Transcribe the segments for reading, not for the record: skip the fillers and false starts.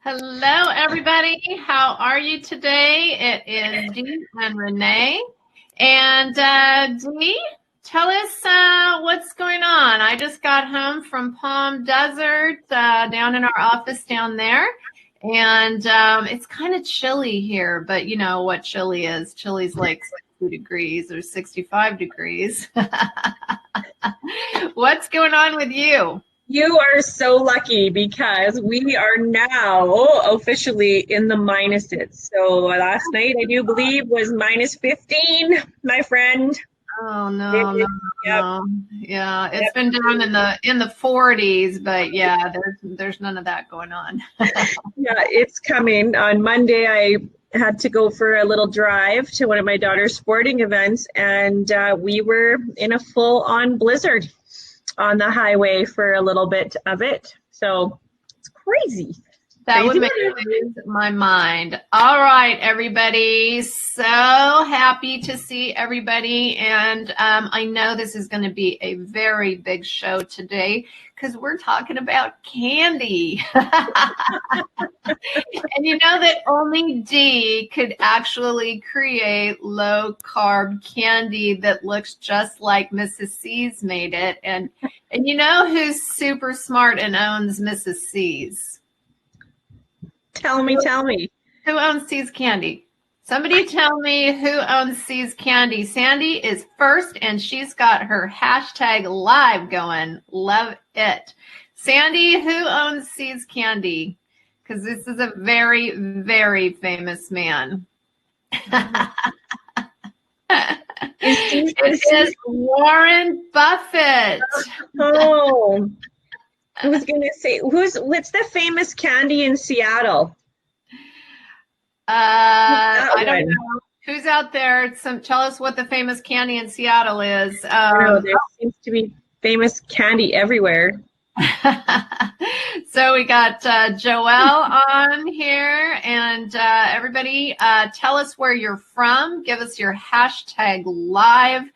Hello, everybody. How are you today? It is Dee and Renee. And Dee, tell us what's going on. I just got home from Palm Desert, down in our office down there. And it's kind of chilly here, but you know what chilly is. Chilly's like 60 degrees or 65 degrees. What's going on with you? You are so lucky because we are now officially in the minuses. So last night, I do believe, was minus 15, my friend. Oh no, no, Yep. no. Yeah, it's been down in the 40s, but yeah, there's none of that going on. Yeah, it's coming. On Monday, I had to go for a little drive to one of my daughter's sporting events, and we were in a full-on blizzard on the highway for a little bit of it. So it's crazy. That Crazy would make lose my mind. All right, everybody. So happy to see everybody. And I know this is going to be a very big show today because we're talking about candy. And you know that only Dee could actually create low carb candy that looks just like Mrs. C's made it. And you know who's super smart and owns Mrs. C's? Tell me. Who owns C's Candy? Somebody tell me who owns C's Candy. Sandy is first, and she's got her hashtag live going. Love it. Sandy, who owns C's Candy? Because this is a very, very famous man. It is Warren Buffett. Oh, I was going to say, what's the famous candy in Seattle? I don't know. Who's out there? Tell us what the famous candy in Seattle is. There seems to be famous candy everywhere. So we got Joelle on here, and everybody tell us where you're from. Give us your hashtag live.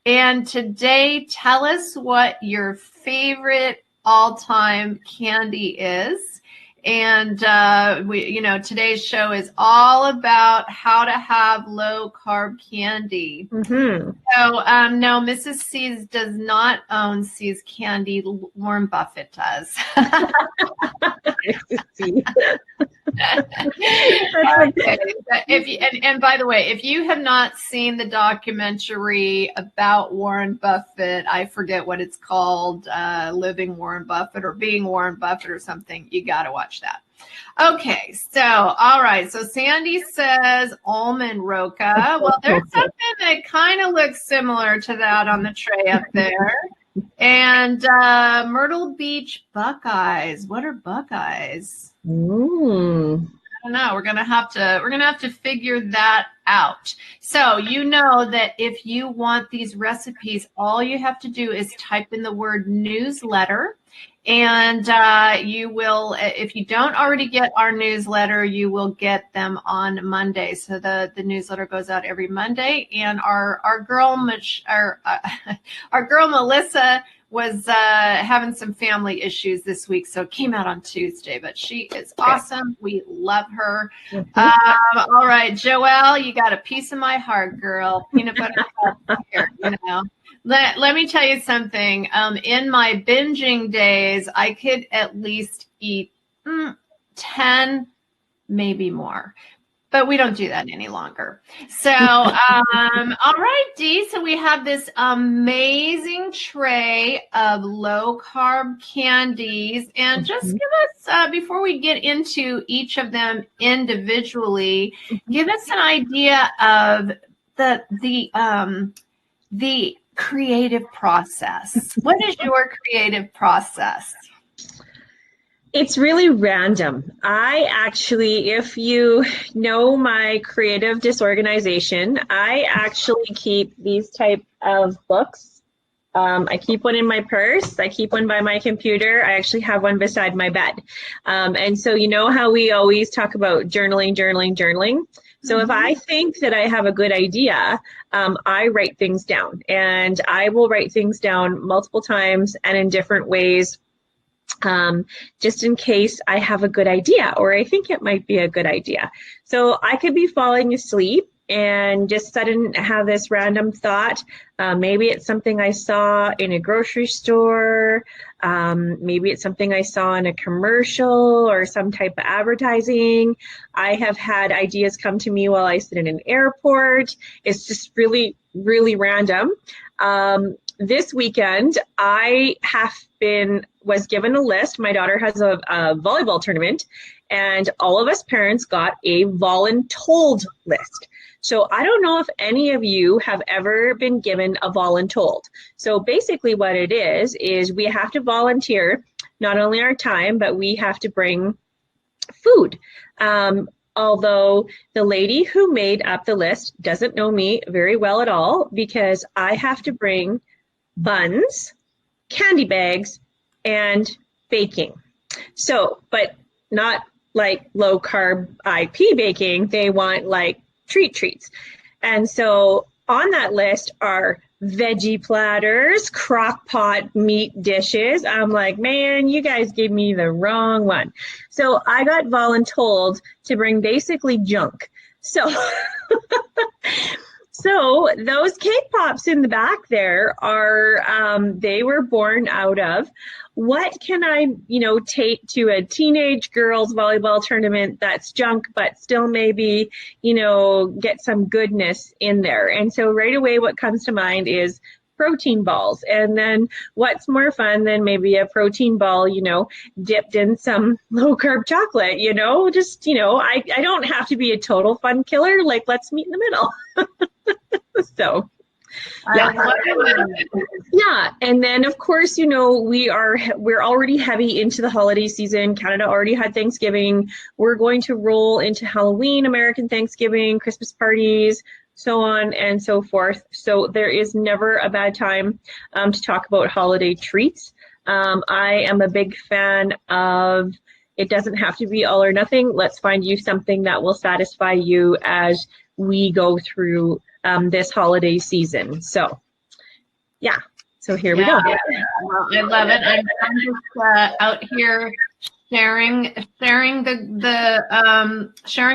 And today, tell us what your favorite all-time candy is. And today's show is all about how to have low carb candy. Mm-hmm. So no, Mrs. C's does not own C's Candy. Warren Buffett does. Okay. And by the way, if you have not seen the documentary about Warren Buffett, I forget what it's called, Living Warren Buffett or Being Warren Buffett or something, you got to watch that. Okay, so all right, so Sandy says almond roca. Well, there's something that kind of looks similar to that on the tray up there. And Myrtle Beach Buckeyes. What are Buckeyes? Mm. I don't know. We're gonna have to figure that out. So you know that if you want these recipes, all you have to do is type in the word newsletter, and you will. If you don't already get our newsletter, you will get them on Monday. So the newsletter goes out every Monday, and our girl Melissa was having some family issues this week, so it came out on Tuesday, but she is awesome. We love her. All right, Joelle, you got a piece of my heart, girl. Peanut butter here, you know. Let me tell you something. In my binging days, I could at least eat 10, maybe more. But we don't do that any longer. So, all right, Dee. So we have this amazing tray of low carb candies, and just give us before we get into each of them individually, give us an idea of the creative process. What is your creative process? It's really random. I actually, if you know my creative disorganization, I actually keep these type of books. I keep one in my purse. I keep one by my computer. I actually have one beside my bed. And so you know how we always talk about journaling. So if I think that I have a good idea, I write things down, and I will write things down multiple times and in different ways. just in case I have a good idea or I think it might be a good idea. So I could be falling asleep and just suddenly have this random thought. Maybe it's something I saw in a grocery store. Maybe it's something I saw in a commercial or some type of advertising. I have had ideas come to me while I sit in an airport. It's just really, really random. This weekend, I was given a list. My daughter has a volleyball tournament, and all of us parents got a voluntold list. So I don't know if any of you have ever been given a voluntold. So basically what it is we have to volunteer not only our time, but we have to bring food. Although the lady who made up the list doesn't know me very well at all, because I have to bring buns, candy bags, and baking. So, but not like low carb IP baking. They want like treats. And so on that list are veggie platters, crock pot meat dishes. I'm like, man, you guys gave me the wrong one. So I got voluntold to bring basically junk. So so those cake pops in the back there are, they were born out of, what can I, take to a teenage girls volleyball tournament that's junk, but still maybe, get some goodness in there. And so right away, what comes to mind is protein balls. And then what's more fun than maybe a protein ball, dipped in some low carb chocolate, just, I don't have to be a total fun killer. Like, let's meet in the middle. So, yeah. And then of course, we're already heavy into the holiday season. Canada already had Thanksgiving. We're going to roll into Halloween, American Thanksgiving, Christmas parties, so on and so forth. So there is never a bad time to talk about holiday treats. I am a big fan of, it doesn't have to be all or nothing. Let's find you something that will satisfy you as we go through this holiday season. So, yeah. So here we go. Well, I love it. I'm just out here sharing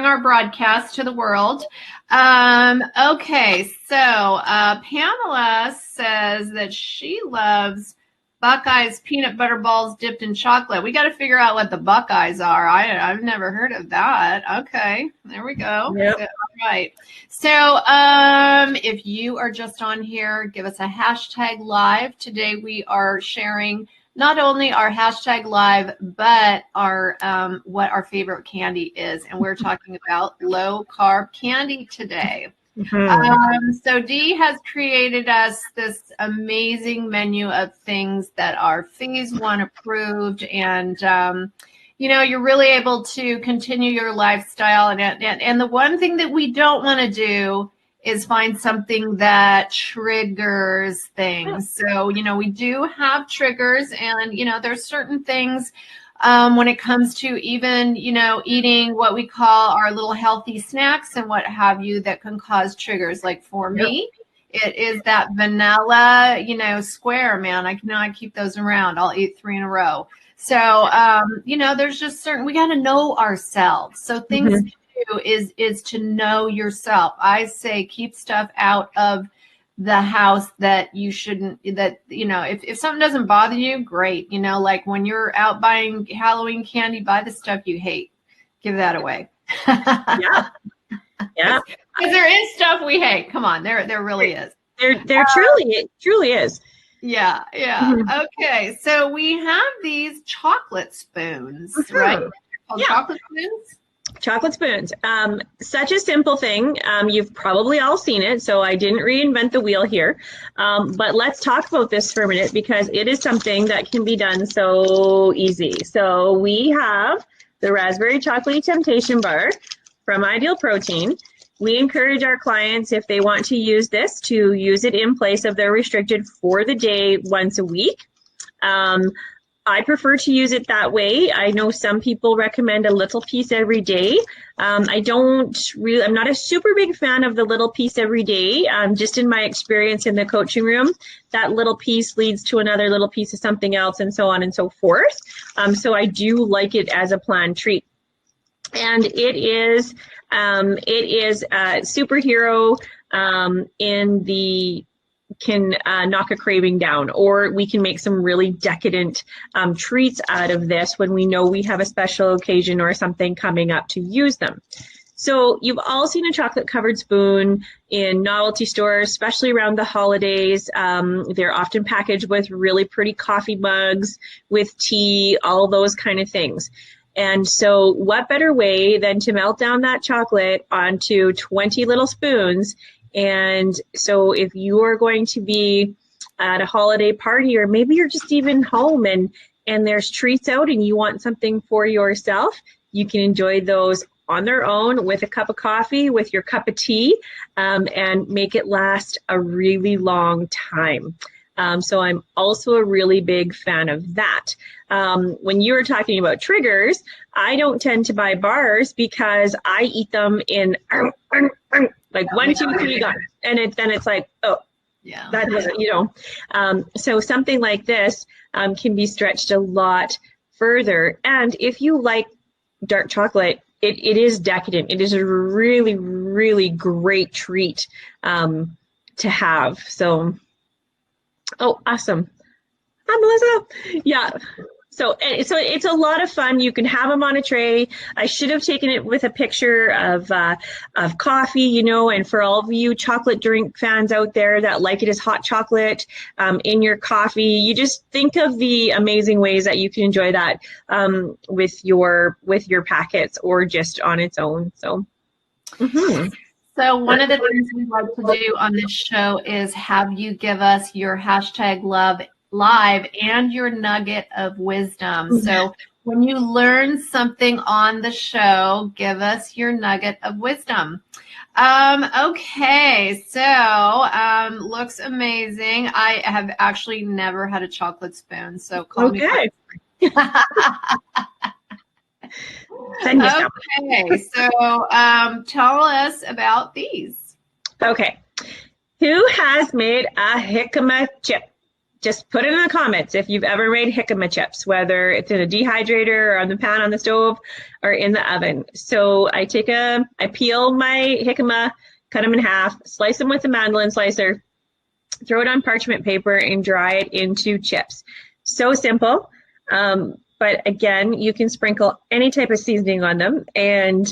our broadcast to the world. Okay, so Pamela says that she loves Buckeyes peanut butter balls dipped in chocolate. We got to figure out what the Buckeyes are. I've never heard of that. Okay, there we go. Yep. So, all right. So if you are just on here, give us a hashtag live. Today we are sharing not only our hashtag live, but our what our favorite candy is. And we're talking about low carb candy today. Mm-hmm. So Dee has created us this amazing menu of things that are Phase 1 approved, and you're really able to continue your lifestyle. And the one thing that we don't want to do is find something that triggers things. So we do have triggers, and there's certain things. When it comes to even, eating what we call our little healthy snacks and what have you that can cause triggers. Like for me, it is that vanilla, square, man. I cannot keep those around. I'll eat 3 in a row. So, there's just certain, we got to know ourselves. So things to do is to know yourself. I say keep stuff out of the house that you shouldn't, that, if something doesn't bother you, great. Like when you're out buying Halloween candy, buy the stuff you hate. Give that away. Yeah. Because there is stuff we hate. Come on, there really is. There truly is. Yeah. Mm-hmm. Okay. So we have these chocolate spoons, right? They're called chocolate spoons. Chocolate spoons. Such a simple thing. You've probably all seen it, so I didn't reinvent the wheel here. But let's talk about this for a minute, because it is something that can be done so easy. So we have the Raspberry Chocolate Temptation Bar from Ideal Protein. We encourage our clients, if they want to use this, to use it in place of their restricted for the day once a week. I prefer to use it that way. I know some people recommend a little piece every day. I'm not a super big fan of the little piece every day. Just in my experience in the coaching room, that little piece leads to another little piece of something else, and so on and so forth. So I do like it as a planned treat. And it is a superhero in the can knock a craving down, or we can make some really decadent treats out of this when we know we have a special occasion or something coming up to use them. So you've all seen a chocolate covered spoon in novelty stores, especially around the holidays. They're often packaged with really pretty coffee mugs, with tea, all those kind of things. And so what better way than to melt down that chocolate onto 20 little spoons. And so if you are going to be at a holiday party, or maybe you're just even home and there's treats out and you want something for yourself, you can enjoy those on their own with a cup of coffee, with your cup of tea, and make it last a really long time. So I'm also a really big fan of that. When you were talking about triggers, I don't tend to buy bars because I eat them in like 1, 2, 3, gone. And then it's like, oh, yeah, that wasn't, so something like this can be stretched a lot further. And if you like dark chocolate, it is decadent. It is a really, really great treat to have. So, oh, awesome. Hi, Melissa. Yeah. So it's a lot of fun. You can have them on a tray. I should have taken it with a picture of coffee, and for all of you chocolate drink fans out there that like it as hot chocolate in your coffee, you just think of the amazing ways that you can enjoy that with your packets or just on its own. So. Mm-hmm. So one of the things we like to do on this show is have you give us your #love live and your nugget of wisdom. So when you learn something on the show, give us your nugget of wisdom. Okay, so looks amazing. I have actually never had a chocolate spoon, so call me. Okay, so tell us about these. Okay, who has made a jicama chip? Just put it in the comments if you've ever made jicama chips, whether it's in a dehydrator or on the pan on the stove or in the oven. So I peel my jicama, cut them in half, slice them with a mandolin slicer, throw it on parchment paper and dry it into chips. So simple. But again, you can sprinkle any type of seasoning on them, and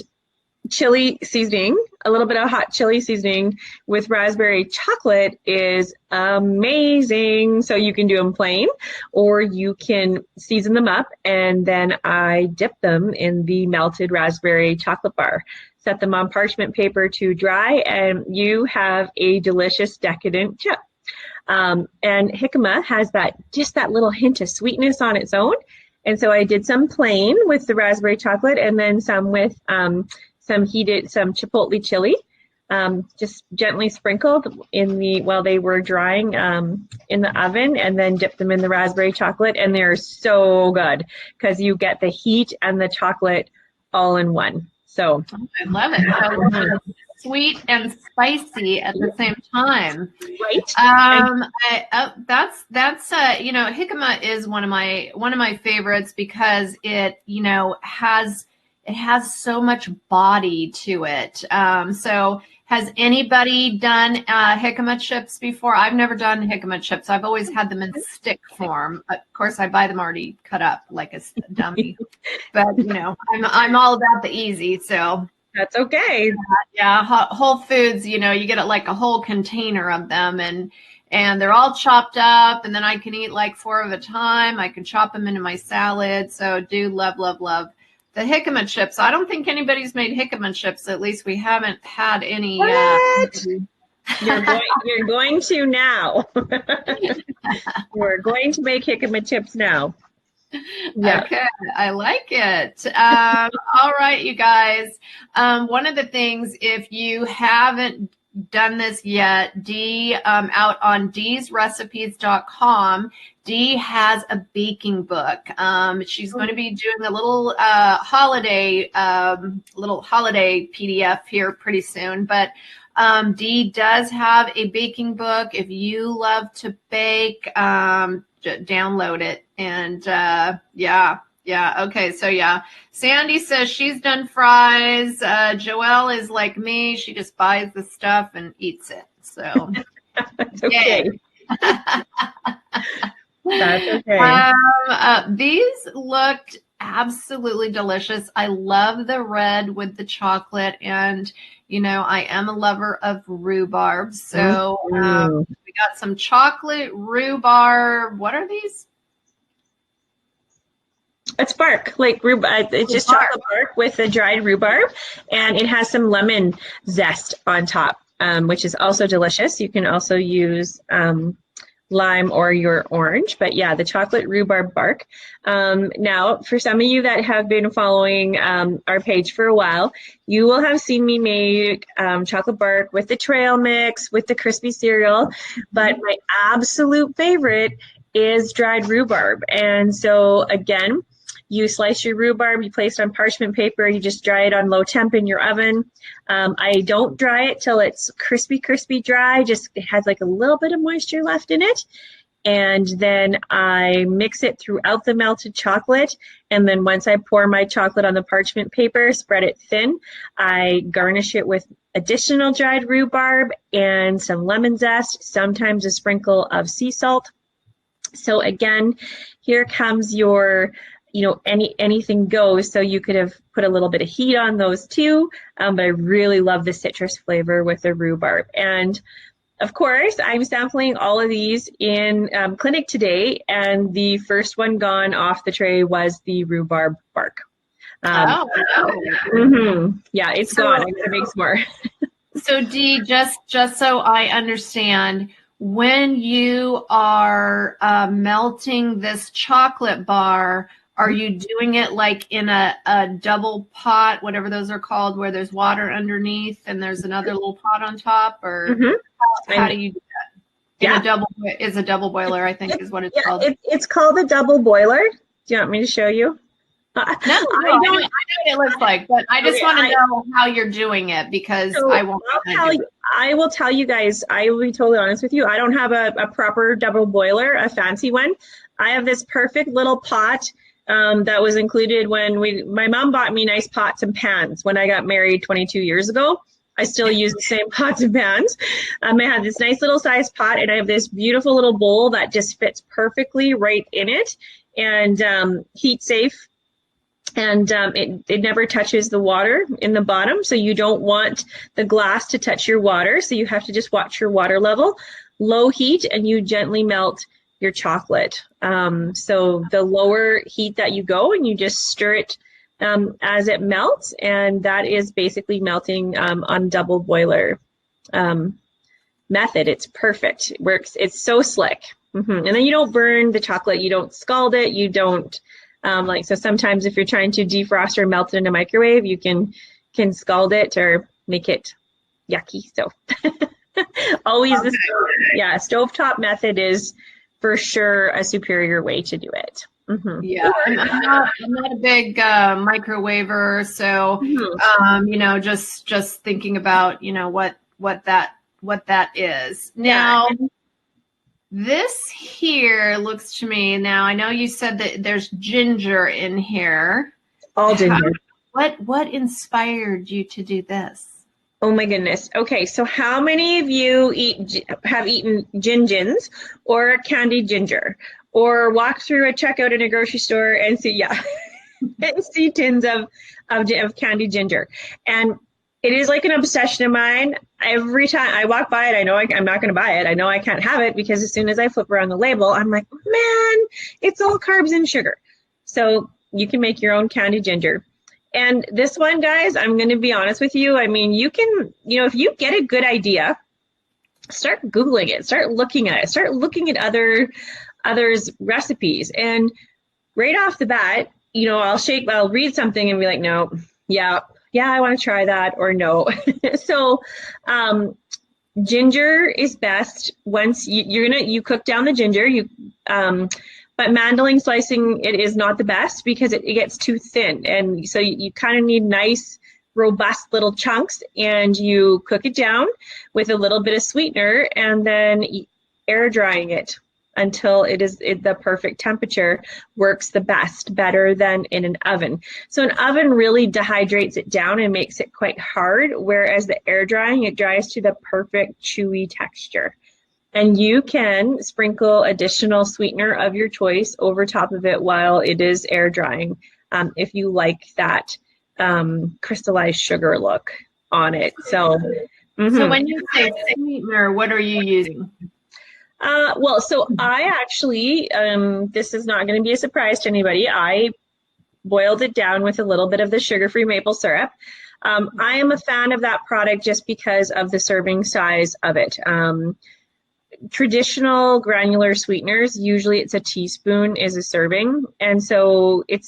chili seasoning, a little bit of hot chili seasoning with raspberry chocolate is amazing. So you can do them plain, or you can season them up, and then I dip them in the melted raspberry chocolate bar. Set them on parchment paper to dry, and you have a delicious decadent chip. And jicama has just that little hint of sweetness on its own. And so I did some plain with the raspberry chocolate, and then some with some chipotle chili, just gently sprinkled while they were drying in the oven, and then dipped them in the raspberry chocolate. And they're so good because you get the heat and the chocolate all in one. So I love it. So sweet and spicy at the same time. Right. That's jicama is one of my favorites because it has so much body to it. So has anybody done jicama chips before? I've never done jicama chips. I've always had them in stick form. Of course, I buy them already cut up like a dummy. But I'm all about the easy. So that's okay. Yeah, Whole Foods. You get like a whole container of them, and they're all chopped up. And then I can eat like 4 at a time. I can chop them into my salad. So do love the jicama chips. I don't think anybody's made jicama chips. At least we haven't had any. You're going to now. We're going to make jicama chips now. Yeah. Okay, I like it. All right, you guys. One of the things, if you haven't done this yet, out on dsrecipes.com, Dee has a baking book. She's going to be doing a little holiday PDF here pretty soon. But Dee does have a baking book. If you love to bake, download it. And yeah. Okay. So yeah, Sandy says she's done fries. Joelle is like me. She just buys the stuff and eats it. So that's okay. That's okay. These looked absolutely delicious. I love the red with the chocolate, and you know, I am a lover of rhubarb. So we got some chocolate rhubarb. What are these? It's bark, like rhubarb. It's just chocolate bark with the dried rhubarb, and it has some lemon zest on top, which is also delicious. You can also use lime or your orange, but yeah, the chocolate rhubarb bark. Now, for some of you that have been following our page for a while, you will have seen me make chocolate bark with the trail mix, with the crispy cereal, but my absolute favorite is dried rhubarb. And so again, you slice your rhubarb, you place it on parchment paper, you just dry it on low temp in your oven. I don't dry it till it's crispy dry, just it has like a little bit of moisture left in it. And then I mix it throughout the melted chocolate. And then once I pour my chocolate on the parchment paper, spread it thin, I garnish it with additional dried rhubarb and some lemon zest, sometimes a sprinkle of sea salt. So again, here comes your, you know, anything goes. So you could have put a little bit of heat on those too, but I really love the citrus flavor with the rhubarb. And of course, I'm sampling all of these in clinic today, and the first one gone off the tray was the rhubarb bark. Yeah, it's gone. I'm gonna make some more. So Dee, just so I understand, when you are melting this chocolate bar, are you doing it like in a double pot, whatever those are called, where there's water underneath and there's another little pot on top, or how do you do that? Yeah, a double boiler, I think is what it's called. It's called a double boiler. Do you want me to show you? No, I know what it looks like, but I just want to know how you're doing it, because I won't. I will tell you guys, I will be totally honest with you. I don't have a proper double boiler, a fancy one. I have this perfect little pot that was included when my mom bought me nice pots and pans when I got married 22 years ago. I still use the same pots and pans. I have this nice little size pot, and I have this beautiful little bowl that just fits perfectly right in it, and heat safe. And it never touches the water in the bottom, so you don't want the glass to touch your water. So you have to just watch your water level, low heat, and you gently melt your chocolate. So the lower heat that you go, and you just stir it as it melts, and that is basically melting on double boiler method. It's perfect. It works. It's so slick. And then you don't burn the chocolate. You don't scald it. You don't so sometimes if you're trying to defrost or melt it in a microwave, you can scald it or make it yucky. So always the stovetop method is for sure a superior way to do it. Yeah, I'm not a big microwaver, so you know, just thinking about, you know, what that is. Now, this here looks to me, now I know you said that there's ginger in here. All ginger. What inspired you to do this? Oh my goodness. Okay, so how many of you have eaten gin-gins or candied ginger, or walk through a checkout in a grocery store and see see tins of candied ginger? And it is like an obsession of mine. Every time I walk by it, I know I'm not going to buy it. I know I can't have it, because as soon as I flip around the label, I'm like, man, it's all carbs and sugar. So you can make your own candied ginger. And this one, guys, I'm going to be honest with you. I mean, you can, you know, if you get a good idea, start Googling it, start looking at it, start looking at others' recipes. And right off the bat, you know, I'll read something and be like, no, yeah, I want to try that, or no. So Ginger is best once you cook down the ginger. But mandolin slicing, it is not the best because it gets too thin, and so you kind of need nice, robust little chunks, and you cook it down with a little bit of sweetener, and then air drying it until the perfect temperature works the best, better than in an oven. So an oven really dehydrates it down and makes it quite hard, whereas the air drying, it dries to the perfect chewy texture. And you can sprinkle additional sweetener of your choice over top of it while it is air drying, if you like that crystallized sugar look on it. So, So when you say sweetener, what are you using? Well, so I actually, this is not going to be a surprise to anybody. I boiled it down with a little bit of the sugar-free maple syrup. I am a fan of that product just because of the serving size of it. Traditional granular sweeteners, usually it's a teaspoon is a serving, and so it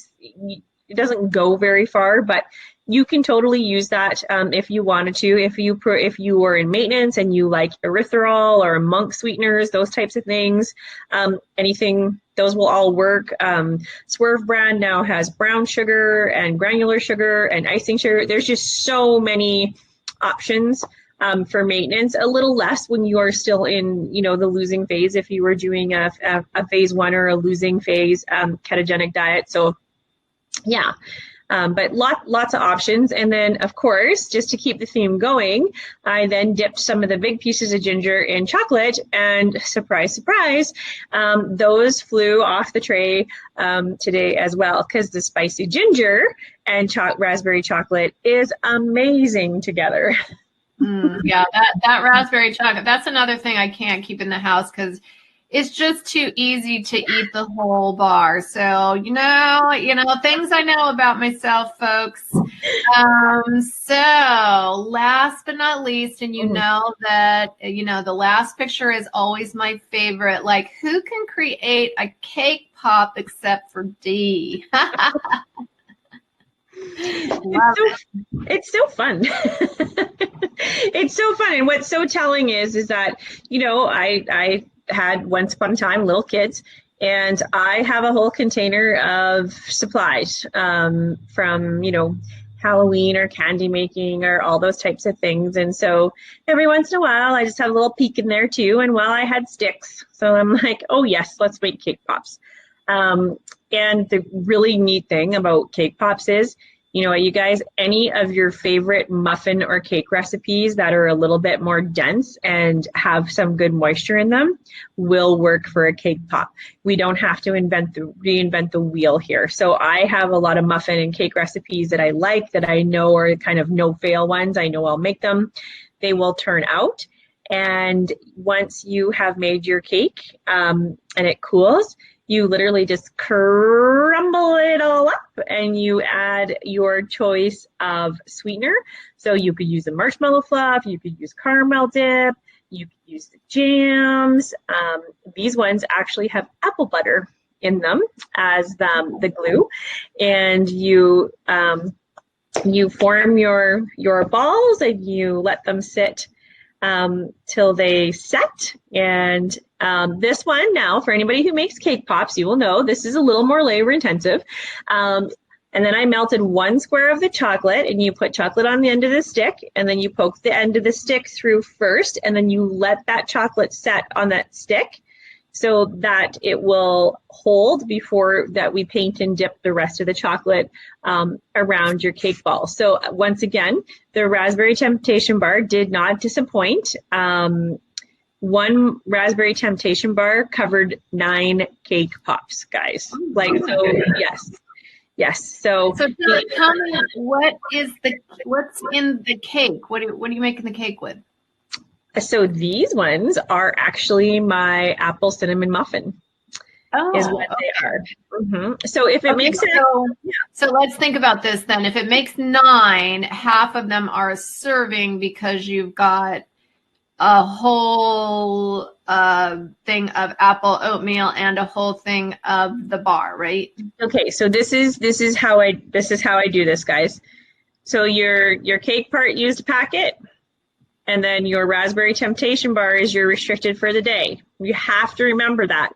doesn't go very far, but you can totally use that if you wanted to. If you were in maintenance and you like erythritol or monk sweeteners, those types of things, anything, those will all work. Swerve brand now has brown sugar and granular sugar and icing sugar. There's just so many options for maintenance. A little less when you are still in, the losing phase, if you were doing a phase 1 or a losing phase ketogenic diet. So yeah. But lots of options. And then, of course, just to keep the theme going, I then dipped some of the big pieces of ginger in chocolate, and surprise, surprise, those flew off the tray today as well, because the spicy ginger and raspberry chocolate is amazing together. Yeah, that raspberry chocolate, that's another thing I can't keep in the house because it's just too easy to eat the whole bar. So, things I know about myself, folks. So last but not least, and know that, the last picture is always my favorite. Like, who can create a cake pop except for Dee? It's so fun. It's so fun. And what's so telling is that, I had once upon a time little kids, and I have a whole container of supplies from Halloween or candy making or all those types of things. And so every once in a while I just have a little peek in there too. And I had sticks, so I'm like, oh yes, let's make cake pops. And the really neat thing about cake pops is, you guys, any of your favorite muffin or cake recipes that are a little bit more dense and have some good moisture in them will work for a cake pop. We don't have to reinvent the wheel here. So I have a lot of muffin and cake recipes that I like, that I know are kind of no-fail ones. I know I'll make them. They will turn out. And once you have made your cake and it cools, you literally just crumble it all up and you add your choice of sweetener. So you could use the marshmallow fluff, you could use caramel dip, you could use the jams. These ones actually have apple butter in them as the glue. And you form your balls and you let them sit till they set. And this one now, for anybody who makes cake pops, you will know this is a little more labor intensive. And then I melted 1 square of the chocolate, and you put chocolate on the end of the stick, and then you poke the end of the stick through first, and then you let that chocolate set on that stick so that it will hold before that we paint and dip the rest of the chocolate around your cake ball. So once again, the Raspberry Temptation Bar did not disappoint. 1 Raspberry Temptation Bar covered 9 cake pops, guys. Yes. So tell me, what's in the cake? What are you making the cake with? So these ones are actually my apple cinnamon muffin. Is what they are. Mm-hmm. So if it makes it, so let's think about this then. If it makes 9, half of them are a serving because you've got a whole thing of apple oatmeal and a whole thing of the bar, right? Okay, so this is how I do this, guys. So your cake part used packet, And then your raspberry temptation bar is your restricted for the day. You have to remember that.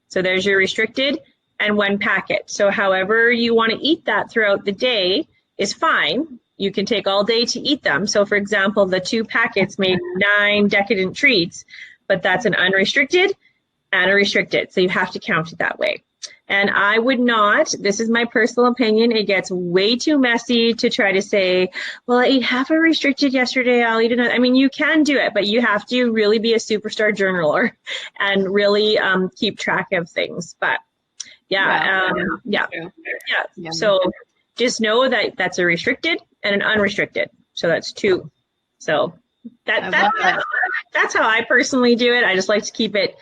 So there's your restricted and 1 packet. So however you want to eat that throughout the day is fine. You can take all day to eat them. So for example, the 2 packets made 9 decadent treats, but that's an unrestricted and a restricted. So you have to count it that way. And I would not, this is my personal opinion, it gets way too messy to try to say, well, I ate half a restricted yesterday, I'll eat another. I mean, you can do it, but you have to really be a superstar journaler and really keep track of things. But yeah. So just know that that's a restricted and an unrestricted. So that's 2. So that's how I personally do it. I just like to keep it,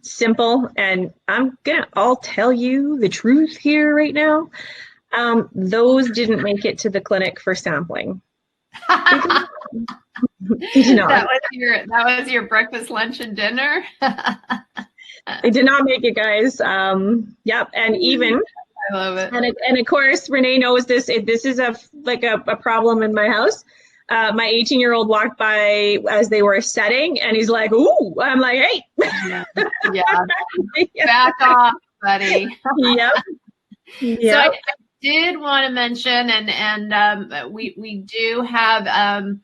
simple. And I'll tell you the truth here right now. Those didn't make it to the clinic for sampling. They did not. That was your breakfast, lunch, and dinner. They did not make it, guys. Yep. And even, I love it. And of course, Renee knows this. This is a problem in my house. My 18-year-old walked by as they were setting, and he's like, "Ooh!" I'm like, "Hey, yeah. Back off, buddy." Yep. So I did want to mention, and we do have.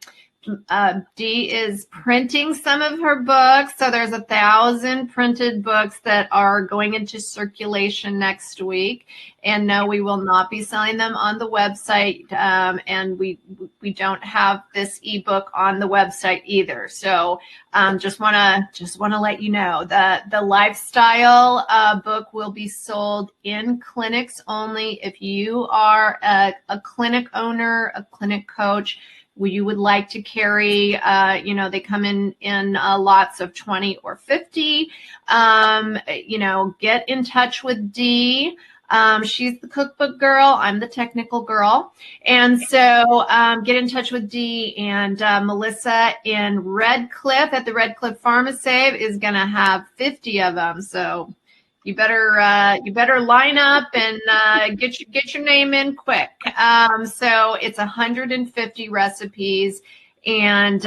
Dee is printing some of her books. So there's 1,000 printed books that are going into circulation next week. And no, we will not be selling them on the website. And we don't have this ebook on the website either. So just want to let you know that the lifestyle book will be sold in clinics only. If you are a clinic owner, a clinic coach, you would like to carry, they come in lots of 20 or 50. Get in touch with Dee. She's the cookbook girl. I'm the technical girl. And so get in touch with Dee, and Melissa in Red Cliff at the Red Cliff Pharmasave is going to have 50 of them. So you better line up and get your name in quick. So it's 150 recipes, and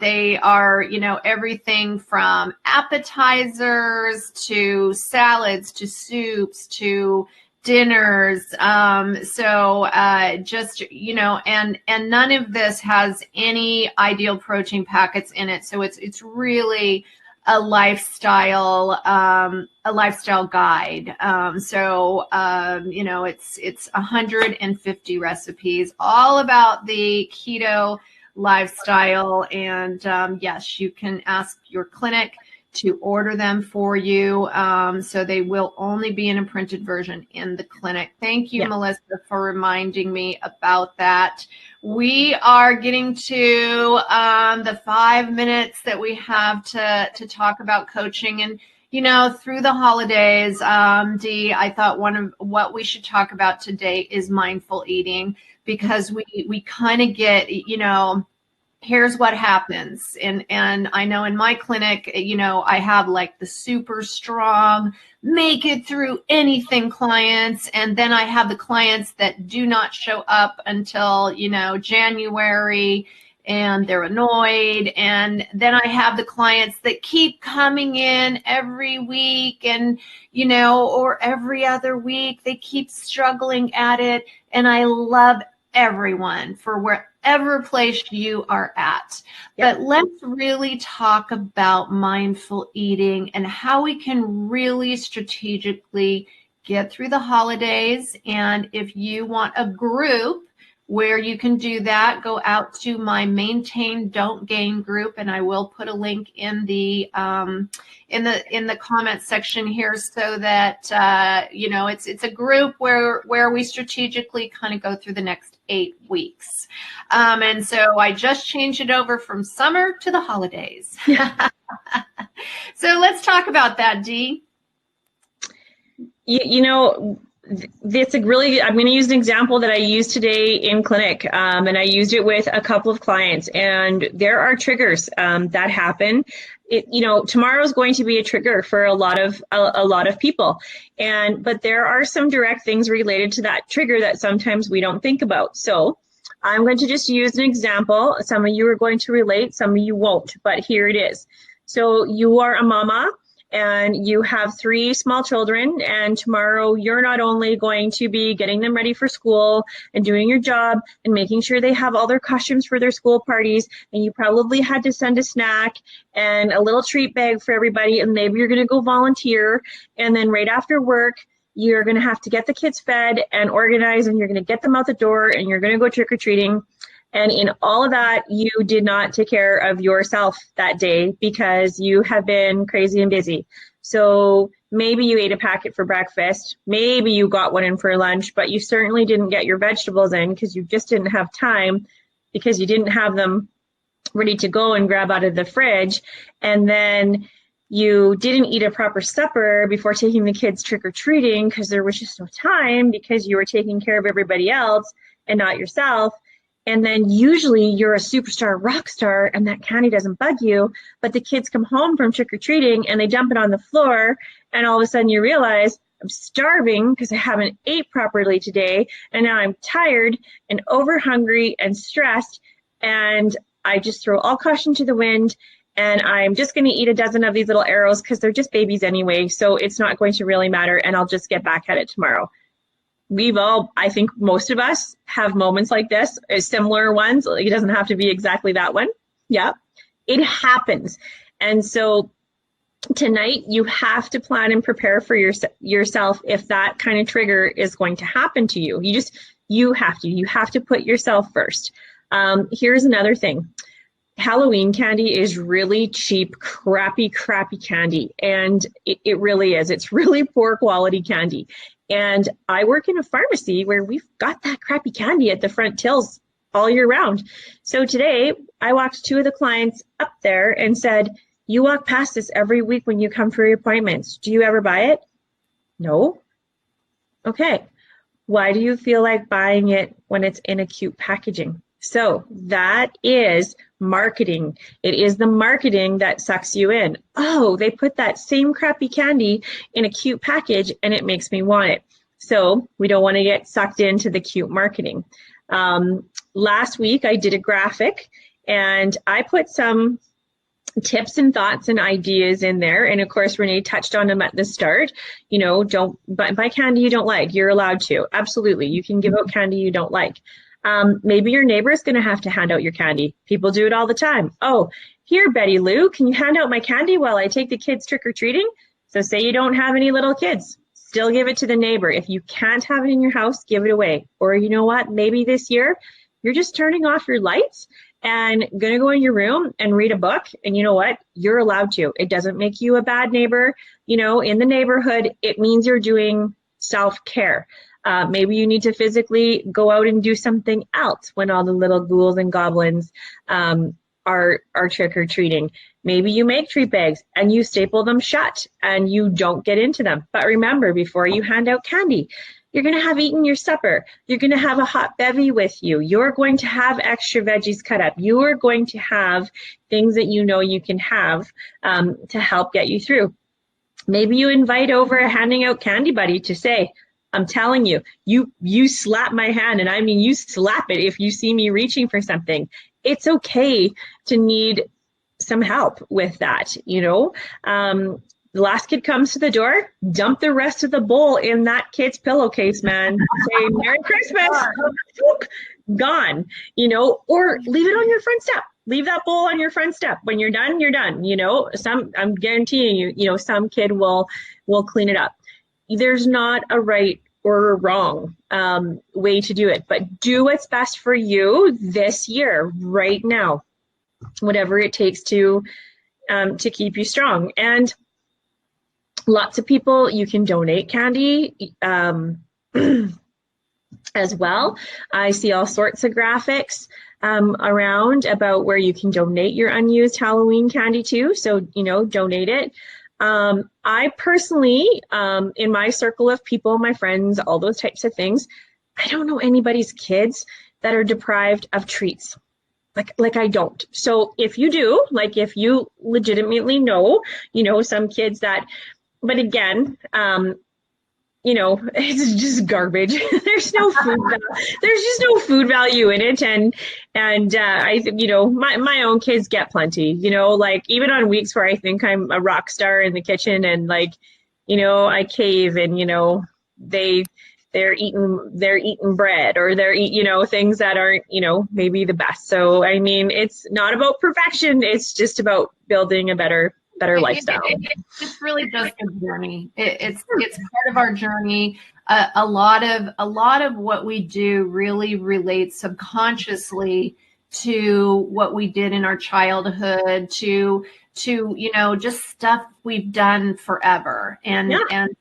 they are, everything from appetizers to salads to soups to dinners. And none of this has any ideal protein packets in it. So it's really a lifestyle guide. It's 150 recipes, all about the keto lifestyle. And yes, you can ask your clinic to order them for you. So they will only be in a printed version in the clinic. Thank you, Melissa, for reminding me about that. We are getting to the 5 minutes that we have to talk about coaching. And, through the holidays, Dee, I thought one of what we should talk about today is mindful eating, because we kind of get, here's what happens. And I know in my clinic, I have like the super strong, make it through anything clients. And then I have the clients that do not show up until, January, and they're annoyed. And then I have the clients that keep coming in every week and, or every other week, they keep struggling at it. And I love everyone for wherever place you are at. Yep. But let's really talk about mindful eating and how we can really strategically get through the holidays. And if you want a group where you can do that, go out to my Maintain Don't Gain group, and I will put a link in the comment section here, so that it's a group where we strategically kind of go through the next 8 weeks. And so I just changed it over from summer to the holidays. So let's talk about that, Dee. That's I'm going to use an example that I used today in clinic, and I used it with a couple of clients, and there are triggers that happen. Tomorrow is going to be a trigger for a lot of people, but there are some direct things related to that trigger that sometimes we don't think about. So I'm going to just use an example. Some of you are going to relate, some of you won't, but here it is. So you are a mama and you have 3 small children, and tomorrow you're not only going to be getting them ready for school and doing your job and making sure they have all their costumes for their school parties, and you probably had to send a snack and a little treat bag for everybody, and maybe you're going to go volunteer, and then right after work you're going to have to get the kids fed and organize, and you're going to get them out the door, and you're going to go trick-or-treating. And in all of that, you did not take care of yourself that day because you have been crazy and busy. So maybe you ate a packet for breakfast, maybe you got one in for lunch, but you certainly didn't get your vegetables in because you just didn't have time, because you didn't have them ready to go and grab out of the fridge. And then you didn't eat a proper supper before taking the kids trick-or-treating because there was just no time, because you were taking care of everybody else and not yourself. And then usually you're a superstar rock star and that candy doesn't bug you, but the kids come home from trick-or-treating and they dump it on the floor, and all of a sudden you realize, I'm starving because I haven't ate properly today, and now I'm tired and over hungry and stressed, and I just throw all caution to the wind, and I'm just going to eat a dozen of these little arrows because they're just babies anyway, so it's not going to really matter, and I'll just get back at it tomorrow. We've all, I think most of us have moments like this, similar ones. It doesn't have to be exactly that one. Yeah, it happens. And so tonight you have to plan and prepare for yourself if that kind of trigger is going to happen to you. You have to put yourself first. Here's another thing. Halloween candy is really cheap, crappy candy. And it really is. It's really poor quality candy. And I work in a pharmacy where we've got that crappy candy at the front tills all year round. So today I walked 2 of the clients up there and said, you walk past this every week when you come for your appointments. Do you ever buy it? No. Okay. Why do you feel like buying it when it's in a cute packaging? So that is marketing. It is the marketing that sucks you in. Oh, they put that same crappy candy in a cute package and it makes me want it. So we don't want to get sucked into the cute marketing. Last week I did a graphic and I put some tips and thoughts and ideas in there. And of course, Renee touched on them at the start. You know, don't buy candy you don't like. You're allowed to. Absolutely. You can give out candy you don't like. Maybe your neighbor is going to have to hand out your candy. People do it all the time. Oh, here, Betty Lou, can you hand out my candy while I take the kids trick-or-treating? So say you don't have any little kids, still give it to the neighbor. If you can't have it in your house, give it away. Or you know what, maybe this year you're just turning off your lights and going to go in your room and read a book. And you know what, you're allowed to. It doesn't make you a bad neighbor. You know, in the neighborhood, it means you're doing self-care. Maybe you need to physically go out and do something else when all the little ghouls and goblins are trick-or-treating. Maybe you make treat bags and you staple them shut and you don't get into them. But remember, before you hand out candy, you're going to have eaten your supper. You're going to have a hot bevy with you. You're going to have extra veggies cut up. You are going to have things that you know you can have to help get you through. Maybe you invite over a handing out candy buddy to say, I'm telling you, you slap my hand, and I mean you slap it if you see me reaching for something. It's okay to need some help with that, you know. The last kid comes to the door, dump the rest of the bowl in that kid's pillowcase, man. Say, Merry Christmas, gone, you know, or leave it on your front step. Leave that bowl on your front step. When you're done, you're done, you know. I'm guaranteeing you, you know, some kid will clean it up. There's not a right or a wrong way to do it, but do what's best for you this year, right now, whatever it takes to keep you strong. And lots of people, you can donate candy as well. I see all sorts of graphics around about where you can donate your unused Halloween candy to. So, you know, donate it. I personally, in my circle of people, my friends, all those types of things, I don't know anybody's kids that are deprived of treats. Like I don't. So if you do, like if you legitimately know, you know, some kids that, but again, it's just garbage. There's no food there's just no food value in it. And I think, my own kids get plenty, like even on weeks where I think I'm a rock star in the kitchen and like, I cave and, they're eating bread or they're things that aren't, maybe the best. So, I mean, it's not about perfection. It's just about building a better lifestyle. It's really just a journey. It's part of our journey. A lot of what we do really relates subconsciously to what we did in our childhood, to just stuff we've done forever. And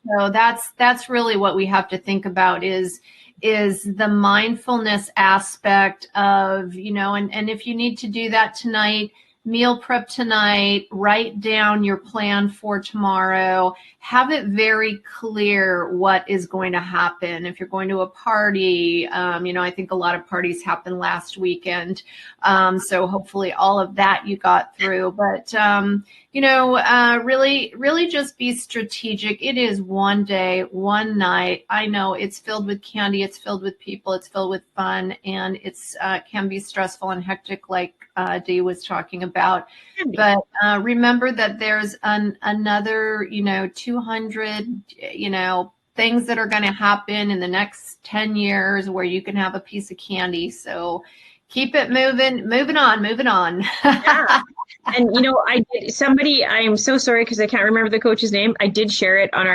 so that's really what we have to think about is the mindfulness aspect of, and if you need to do that tonight, meal prep tonight, write down your plan for tomorrow, have it very clear what is going to happen. If you're going to a party, I think a lot of parties happened last weekend. So hopefully all of that you got through, but, really just be strategic. It is one day, one night. I know it's filled with candy. It's filled with people. It's filled with fun, and it's can be stressful and hectic, like Dee was talking about. But remember that there's another, 200, things that are going to happen in the next 10 years where you can have a piece of candy. So keep it moving on. Yeah. And, I'm so sorry because I can't remember the coach's name. I did share it and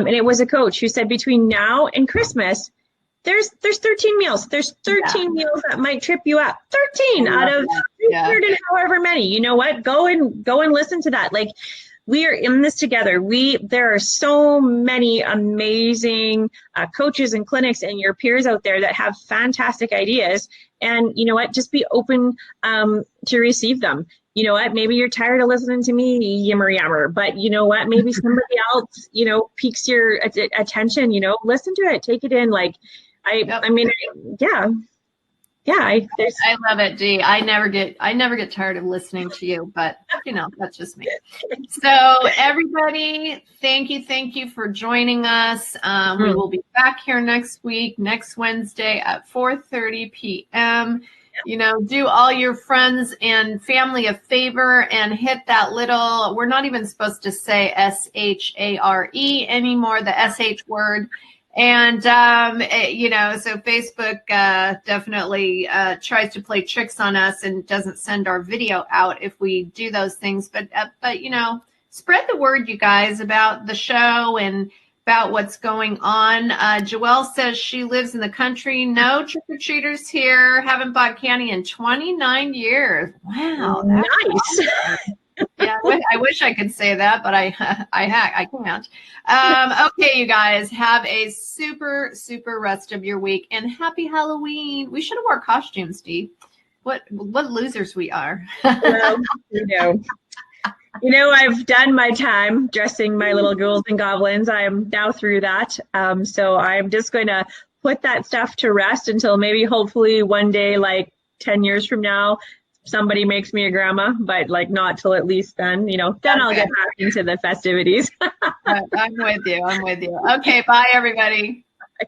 it was a coach who said between now and Christmas, there's 13 meals. There's 13 meals that might trip you up. 13 out of 300 and however many. You know what? Go and listen to that. Like, we are in this together. There are so many amazing coaches and clinics and your peers out there that have fantastic ideas. And you know what? Just be open to receive them. You know what? Maybe you're tired of listening to me yammer, but you know what? Maybe somebody else, piques your attention. Listen to it, take it in. Like, I mean, yeah. I love it, Dee. I never get tired of listening to you, but that's just me. So everybody, thank you for joining us. We will be back here next week, next Wednesday at 4:30 p.m. Do all your friends and family a favor and hit that little, we're not even supposed to say SHARE anymore, the SH word. And, so Facebook definitely tries to play tricks on us and doesn't send our video out if we do those things. But spread the word, you guys, about the show and about what's going on. Joelle says she lives in the country. No trick-or-treaters here. Haven't bought candy in 29 years. Wow. Nice. Awesome. Yeah, I wish I could say that, but I can't. Okay, you guys, have a super, super rest of your week and happy Halloween. We should have wore costumes, Steve. What losers we are. Well, I've done my time dressing my little ghouls and goblins. I am now through that. So I'm just going to put that stuff to rest until maybe hopefully one day, like 10 years from now, somebody makes me a grandma, but like not till at least then, then I'll get back into the festivities. I'm with you. Okay. Bye, everybody. Bye.